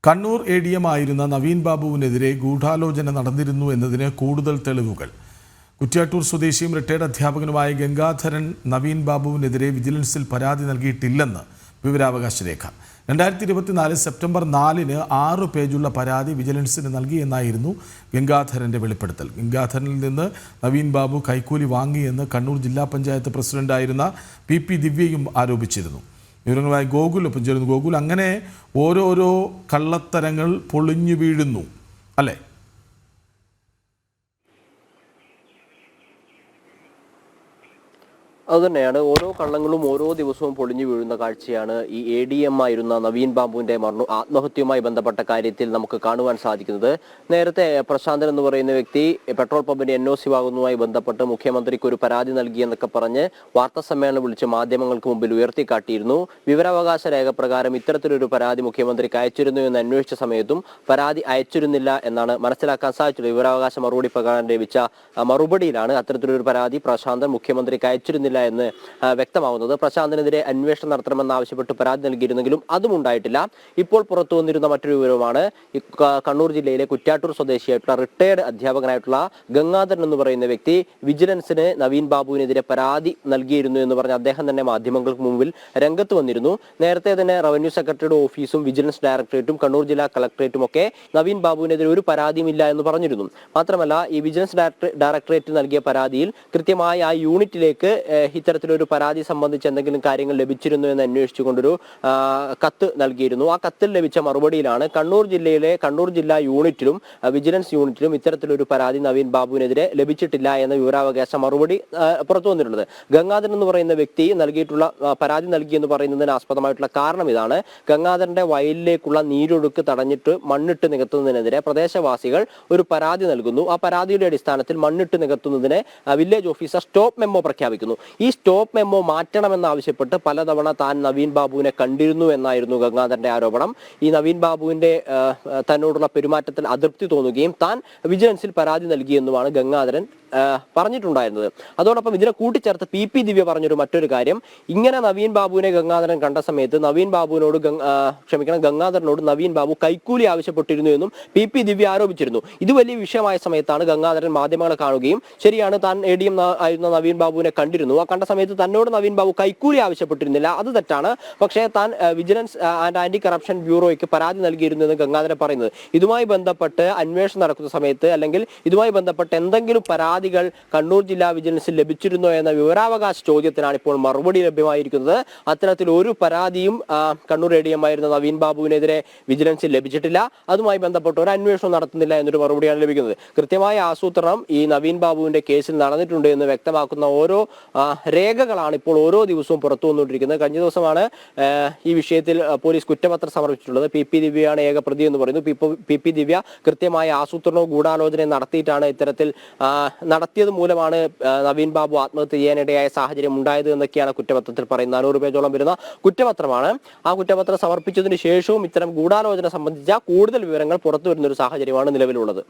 Kannur ADM ആയിരുന്ന നവീൻ ബാബുവിനെതിരെ ഗൂഢാലോചന നടന്നിരുന്നു എന്നതിന് കൂടുതൽ തെളിവുകൾ. കുറ്റ്യാട്ടൂർ സ്വദേശിയും റിട്ടയർഡ് അധ്യാപകനുമായ ഗംഗാധരൻ നവീൻ ബാബുവിനെതിരെ വിജിലൻസിൽ പരാതി നൽകിയിട്ടില്ലെന്ന് വിവരാവകാശ രേഖ. 2024 സെപ്റ്റംബർ 4-ന് 6 പേജുള്ള പരാതി വിജിലൻസിന് നൽകിയെന്നായിരുന്നു ഗംഗാധരന്റെ വെളിപ്പെടുത്തൽ. ഗംഗാധരനിൽ നിന്ന് നവീൻ ബാബു കൈക്കൂലി വാങ്ങിയെന്ന് കണ്ണൂർ ജില്ലാ പഞ്ചായത്ത് പ്രസിഡന്റായിരുന്ന PP ദിവ്യയും ആരോപിച്ചിരുന്നു. വിവരങ്ങളുമായി ഗോകുൽ ഒപ്പം ചേരുന്നു. ഗോകുൽ, അങ്ങനെ ഓരോരോ കള്ളത്തരങ്ങൾ പൊളിഞ്ഞു വീഴുന്നു അല്ലേ? അതുതന്നെയാണ്, ഓരോ കള്ളങ്ങളും ഓരോ ദിവസവും പൊളിഞ്ഞു വീഴുന്ന കാഴ്ചയാണ് ഈ ADM ആയിരുന്ന നവീൻ ബാബുവിന്റെ ആത്മഹത്യയുമായി ബന്ധപ്പെട്ട കാര്യത്തിൽ നമുക്ക് കാണുവാൻ സാധിക്കുന്നത്. നേരത്തെ പ്രശാന്തൻ എന്ന് പറയുന്ന വ്യക്തി പെട്രോൾ പമ്പിന്റെ NOC വാങ്ങുന്നതുമായി ബന്ധപ്പെട്ട് മുഖ്യമന്ത്രിക്ക് ഒരു പരാതി നൽകിയെന്നൊക്കെ പറഞ്ഞ് വാർത്താ സമ്മേളനം വിളിച്ച് മാധ്യമങ്ങൾക്ക് മുമ്പിൽ ഉയർത്തിക്കാട്ടിയിരുന്നു. വിവരാവകാശ രേഖ പ്രകാരം ഇത്തരത്തിലൊരു പരാതി മുഖ്യമന്ത്രിക്ക് അയച്ചിരുന്നു എന്ന് അന്വേഷിച്ച സമയത്തും പരാതി അയച്ചിരുന്നില്ല എന്നാണ് മനസ്സിലാക്കാൻ സാധിച്ചത്. വിവരാവകാശ മറുപടി പ്രകാരം ലഭിച്ച മറുപടിയിലാണ് അത്തരത്തിലൊരു പരാതി പ്രശാന്തൻ മുഖ്യമന്ത്രിക്ക് അയച്ചിരുന്നില്ല എന്ന് വ്യക്തമാവുന്നത്. പ്രശാന്തനെതിരെ അന്വേഷണം നടത്തണമെന്ന് ആവശ്യപ്പെട്ട് പരാതി നൽകിയിരുന്നെങ്കിലും അതും ഉണ്ടായിട്ടില്ല. ഇപ്പോൾ പുറത്തു വന്നിരുന്ന മറ്റൊരു വിവരമാണ് കണ്ണൂർ ജില്ലയിലെ കുറ്റ്യാട്ടൂർ സ്വദേശിയായിട്ടുള്ള റിട്ടയർഡ് അധ്യാപകനായിട്ടുള്ള ഗംഗാധരൻ എന്ന് പറയുന്ന വ്യക്തി വിജിലൻസിന് നവീൻ ബാബുവിനെതിരെ പരാതി നൽകിയിരുന്നു എന്ന് പറഞ്ഞ് അദ്ദേഹം തന്നെ മാധ്യമങ്ങൾക്ക് മുമ്പിൽ രംഗത്ത് വന്നിരുന്നു. നേരത്തെ തന്നെ റവന്യൂ സെക്രട്ടറിയുടെ ഓഫീസും വിജിലൻസ് ഡയറക്ടറേറ്റും കണ്ണൂർ ജില്ലാ കളക്ടറേറ്റും ഒക്കെ നവീൻ ബാബുവിനെതിരെ ഒരു പരാതിയുമില്ല എന്ന് പറഞ്ഞിരുന്നു. മാത്രമല്ല, ഈ വിജിലൻസ് ഡയറക്ടറേറ്റ് നൽകിയ പരാതിയിൽ കൃത്യമായി ആ യൂണിറ്റിലേക്ക് ഇത്തരത്തിലൊരു പരാതി സംബന്ധിച്ച് എന്തെങ്കിലും കാര്യങ്ങൾ ലഭിച്ചിരുന്നു എന്ന് അന്വേഷിച്ചുകൊണ്ടൊരു കത്ത് നൽകിയിരുന്നു. ആ കത്തിൽ ലഭിച്ച മറുപടിയിലാണ് കണ്ണൂർ ജില്ലാ യൂണിറ്റിലും വിജിലൻസ് യൂണിറ്റിലും ഇത്തരത്തിലൊരു പരാതി നവീൻ ബാബുവിനെതിരെ ലഭിച്ചിട്ടില്ല എന്ന വിവരാവകാശ മറുപടി പുറത്തു വന്നിട്ടുള്ളത്. ഗംഗാധരൻ എന്ന് പറയുന്ന വ്യക്തി നൽകിയിട്ടുള്ള പരാതി നൽകിയെന്ന് പറയുന്നതിന് ആസ്പദമായിട്ടുള്ള കാരണം ഇതാണ്. ഗംഗാധരന്റെ വയലിലേക്കുള്ള നീരൊഴുക്ക് തടഞ്ഞിട്ട് മണ്ണിട്ട് നികത്തുന്നതിനെതിരെ പ്രദേശവാസികൾ ഒരു പരാതി നൽകുന്നു. ആ പരാതിയുടെ അടിസ്ഥാനത്തിൽ മണ്ണിട്ട് നികത്തുന്നതിന് വില്ലേജ് ഓഫീസർ സ്റ്റോപ്പ് മെമ്മോ പ്രഖ്യാപിക്കുന്നു. ഈ സ്റ്റോപ്പ് മെമ്മോ മാറ്റണമെന്നാവശ്യപ്പെട്ട് പലതവണ താൻ നവീൻ ബാബുവിനെ കണ്ടിരുന്നു എന്നായിരുന്നു ഗംഗാധരന്റെ ആരോപണം. ഈ നവീൻ ബാബുവിന്റെ തന്നോടുള്ള പെരുമാറ്റത്തിൽ അതൃപ്തി തോന്നുകയും താൻ വിജിലൻസിൽ പരാതി നൽകിയെന്നുമാണ് ഗംഗാധരൻ പറഞ്ഞിട്ടുണ്ടായിരുന്നത്. അതോടൊപ്പം ഇതിനെ കൂട്ടിച്ചേർത്ത് PP ദിവ്യ പറഞ്ഞൊരു മറ്റൊരു കാര്യം, ഇങ്ങനെ നവീൻ ബാബുവിനെ ഗംഗാധരൻ കണ്ട സമയത്ത് ഗംഗാധരനോട് നവീൻ ബാബു കൈക്കൂലി ആവശ്യപ്പെട്ടിരുന്നു എന്നും PP ദിവ്യ ആരോപിച്ചിരുന്നു. ഇത് വലിയ വിഷയമായ സമയത്താണ് ഗംഗാധരൻ മാധ്യമങ്ങളെ കാണുകയും ശരിയാണ്, താൻ ADM ആയിരുന്ന നവീൻ ബാബുവിനെ കണ്ടിരുന്നു, ആ കണ്ട സമയത്ത് തന്നോട് നവീൻ ബാബു കൈക്കൂലി ആവശ്യപ്പെട്ടിരുന്നില്ല, അത് തെറ്റാണ്, പക്ഷേ താൻ വിജിലൻസ് ആൻഡ് ആന്റി കറപ്ഷൻ ബ്യൂറോയ്ക്ക് പരാതി നൽകിയിരുന്നു എന്ന് ഗംഗാധരൻ പറയുന്നത്. ഇതുമായി ബന്ധപ്പെട്ട് അന്വേഷണം നടക്കുന്ന സമയത്ത് അല്ലെങ്കിൽ ഇതുമായി ബന്ധപ്പെട്ട് എന്തെങ്കിലും പരാതികൾ കണ്ണൂർ ജില്ലാ വിജിലൻസിൽ ലഭിച്ചിരുന്നോ എന്ന വിവരാവകാശ ചോദ്യത്തിനാണ് ഇപ്പോൾ മറുപടി ലഭ്യമായിരിക്കുന്നത്. അത്തരത്തിൽ ഒരു പരാതിയും കണ്ണൂർ ADM ആയിരുന്ന നവീൻ ബാബുവിനെതിരെ വിജിലൻസിൽ ലഭിച്ചിട്ടില്ല, അതുമായി ബന്ധപ്പെട്ട് ഒരു അന്വേഷണം നടത്തുന്നില്ല എന്നൊരു മറുപടിയാണ് ലഭിക്കുന്നത്. കൃത്യമായ ആസൂത്രണം ഈ നവീൻ ബാബുവിന്റെ കേസിൽ നടന്നിട്ടുണ്ട് എന്ന് വ്യക്തമാക്കുന്ന ഓരോ രേഖകളാണ് ഇപ്പോൾ ഓരോ ദിവസവും പുറത്തു വന്നുകൊണ്ടിരിക്കുന്നത്. കഴിഞ്ഞ ദിവസമാണ് ഈ വിഷയത്തിൽ പോലീസ് കുറ്റപത്രം സമർപ്പിച്ചിട്ടുള്ളത്. PP ദിവ്യയാണ് ഏക പ്രതി എന്ന് പറയുന്നു. PP ദിവ്യ കൃത്യമായ ആസൂത്രണവും ഗൂഢാലോചനയും നടത്തിയിട്ടാണ് ഇത്തരത്തിൽ നടത്തിയത് മൂലമാണ് നവീൻ ബാബു ആത്മഹത്യ ചെയ്യാനിടയായ സാഹചര്യം ഉണ്ടായത് എന്നൊക്കെയാണ് കുറ്റപത്രത്തിൽ പറയുന്നത്. 400 പേജോളം വരുന്ന കുറ്റപത്രമാണ്. ആ കുറ്റപത്രം സമർപ്പിച്ചതിന് ശേഷവും ഇത്തരം ഗൂഢാലോചന സംബന്ധിച്ച കൂടുതൽ വിവരങ്ങൾ പുറത്തു വരുന്ന ഒരു സാഹചര്യമാണ് നിലവിലുള്ളത്.